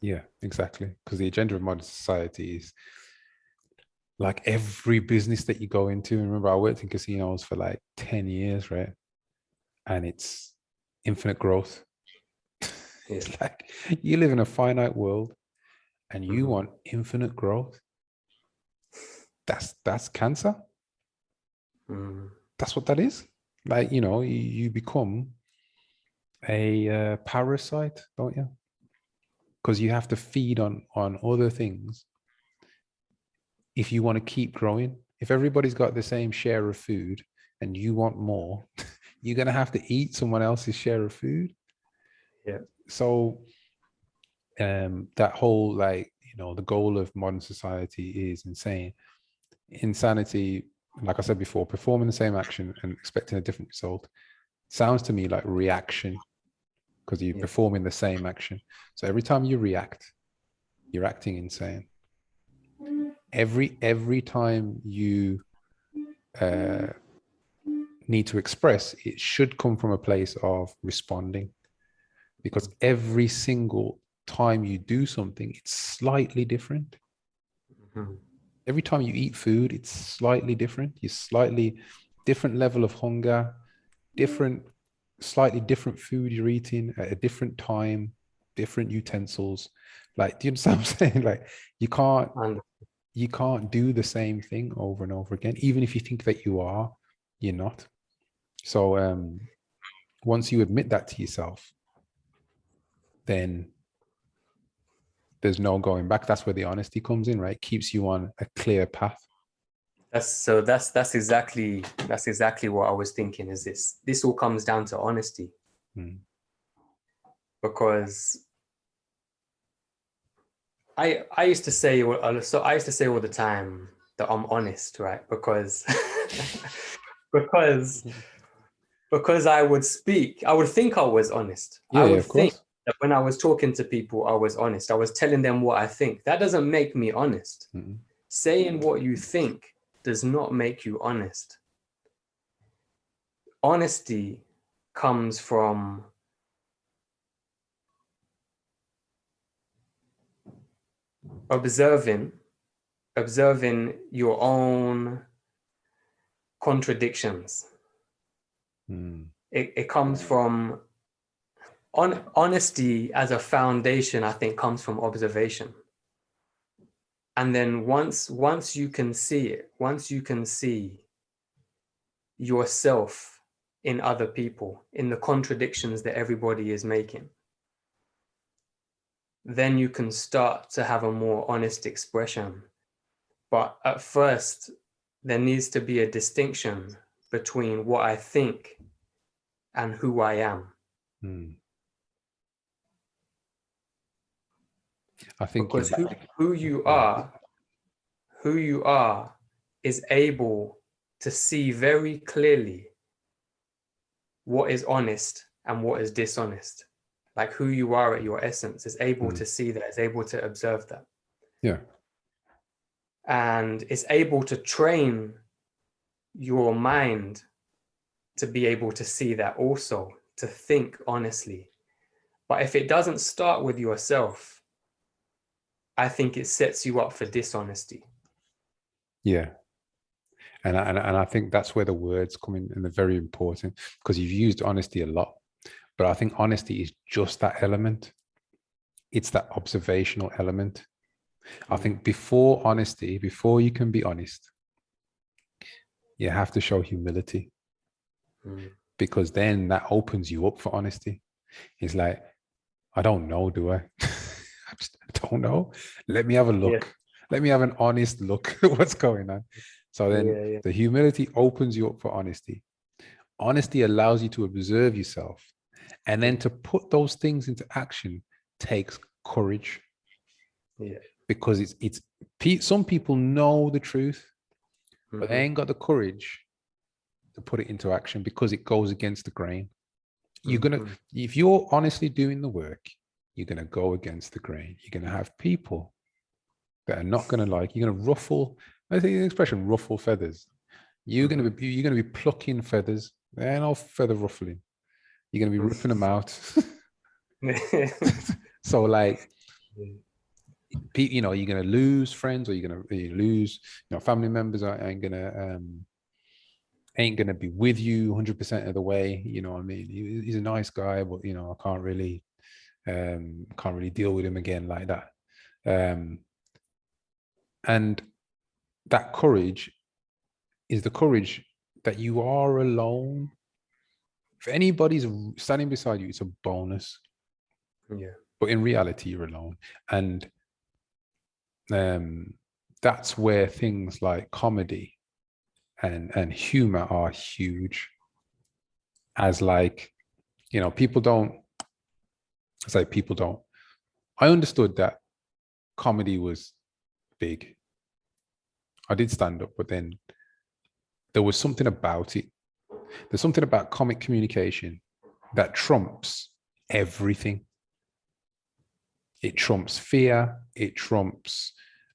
Yeah, exactly. Because the agenda of modern society is like every business that you go into. Remember, I worked in casinos for like 10 years, right? And it's infinite growth. Yeah. It's like you live in a finite world and you Mhm. want infinite growth. That's cancer. Mm. That's what that is. Like, you become a parasite, don't you? Because you have to feed on other things if you want to keep growing. If everybody's got the same share of food and you want more, you're going to have to eat someone else's share of food. Yeah. So that whole, like, the goal of modern society is insane. Insanity, like I said before, performing the same action and expecting a different result sounds to me like reaction, because you're Yeah. performing the same action. So every time you react, you're acting insane. Every time you uh, need to express, it should come from a place of responding, because every single time you do something, it's slightly different. Mhm. Every time you eat food, it's slightly different. You slightly different level of hunger, different, slightly different food you're eating at a different time, different utensils. Like, do you understand what I'm saying? Like, you can't And you can't do the same thing over and over again. Even if you think that you are, you're not. So once you admit that to yourself, then there's no going back. That's where the honesty comes in, right? Keeps you on a clear path. that's exactly what I was thinking. Is this all comes down to honesty, Mm. because I used to say all the time that I'm honest, right? Because because because I would think I was honest. I Yeah, yeah, would of think course. that when I was talking to people, I was honest. I was telling them what I think. That doesn't make me honest. Mm. Saying what you think does not make you honest. Honesty comes from observing your own contradictions. Mm. It comes from honesty as a foundation. I think comes from observation. And then once you can see it, once you can see yourself in other people, in the contradictions that everybody is making, then you can start to have a more honest expression. But at first, there needs to be a distinction between what I think and who I am. Mm. I think Because you. who you Yeah. are, who you are is able to see very clearly what is honest and what is dishonest. Like who you are at your essence is able Mm. to see that, is able to observe that, Yeah. and is able to train your mind to be able to see that also, to think honestly. But if it doesn't start with yourself, I think it sets you up for dishonesty. Yeah. And I think that's where the words come in, and they're very important, because you've used honesty a lot. But I think honesty is just that element. It's that observational element. I Mm. think before honesty, before you can be honest, you have to show humility, Mm. because then that opens you up for honesty. It's like, I don't know, do I? I don't know. Let me have a Yeah, look. Let me have an honest look at what's going on. So then yeah, yeah. the humility opens you up for honesty. Honesty allows you to observe yourself. And then to put those things into action takes courage, Yeah. because some people know the truth, but they Mm-hmm. ain't got the courage to put it into action because it goes against the grain. You're gonna, Mm-hmm. if you're honestly doing the work, you're gonna go against the grain. You're gonna have people that are not gonna like. You're gonna ruffle. I think the expression "ruffle feathers." You're gonna be plucking feathers. They're no feather ruffling. You're gonna be ripping them out. Mm-hmm. So like, You know, you're going to lose friends, or you're going to lose, you know, family members ain't going to be with you 100% of the way. You know what I mean? He's a nice guy, but, you know, I can't really deal with him again like that. And that courage is the courage that you are alone. If anybody's standing beside you, it's a bonus. Yeah. But in reality, you're alone. And that's where things like comedy and humor are huge. As like, you know, I understood that comedy was big. I did stand up, but then there was something about it. There's something about comic communication that trumps everything. It trumps fear. It trumps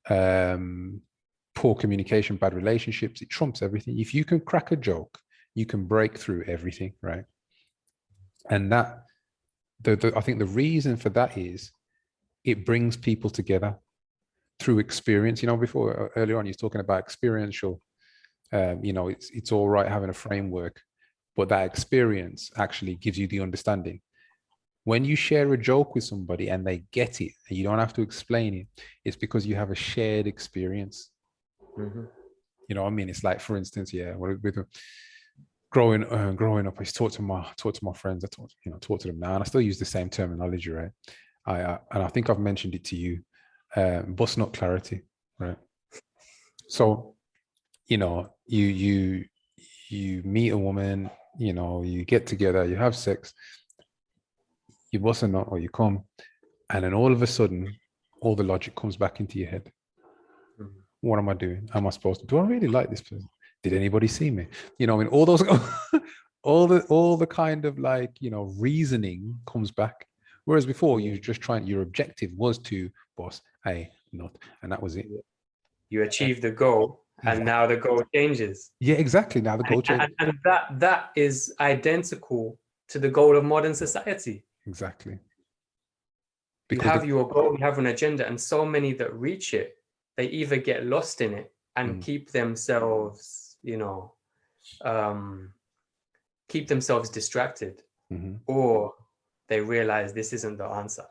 poor communication, bad relationships. It trumps everything. If you can crack a joke, you can break through everything, right? And that, I think the reason for that is it brings people together through experience. You know, before earlier on, you're talking about experiential. You know, it's all right having a framework, but that experience actually gives you the understanding. When you share a joke with somebody and they get it, and you don't have to explain it, it's because you have a shared experience. Mm-hmm. You know what I mean? It's like, for instance, yeah, with growing up, I talk to my friends. I talk to them now, and I still use the same terminology, right? And I think I've mentioned it to you, bust nut clarity, right? So, you know, you meet a woman, you know, you get together, you have sex, you bust a nut or you come, and then all of a sudden, all the logic comes back into your head. Mm-hmm. What am I doing? Am I supposed to? Do I really like this person? Did anybody see me? You know, I mean, all those, all the kind of like, you know, reasoning comes back. Whereas before, you just your objective was to bust a nut, and that was it. You achieve the goal, and now the goal changes. Yeah, exactly. Now the goal changes. And that is identical to the goal of modern society. Exactly. You have your goal, you have an agenda, and so many that reach it, they either get lost in it and keep themselves, you know, keep themselves distracted, or they realize this isn't the answer.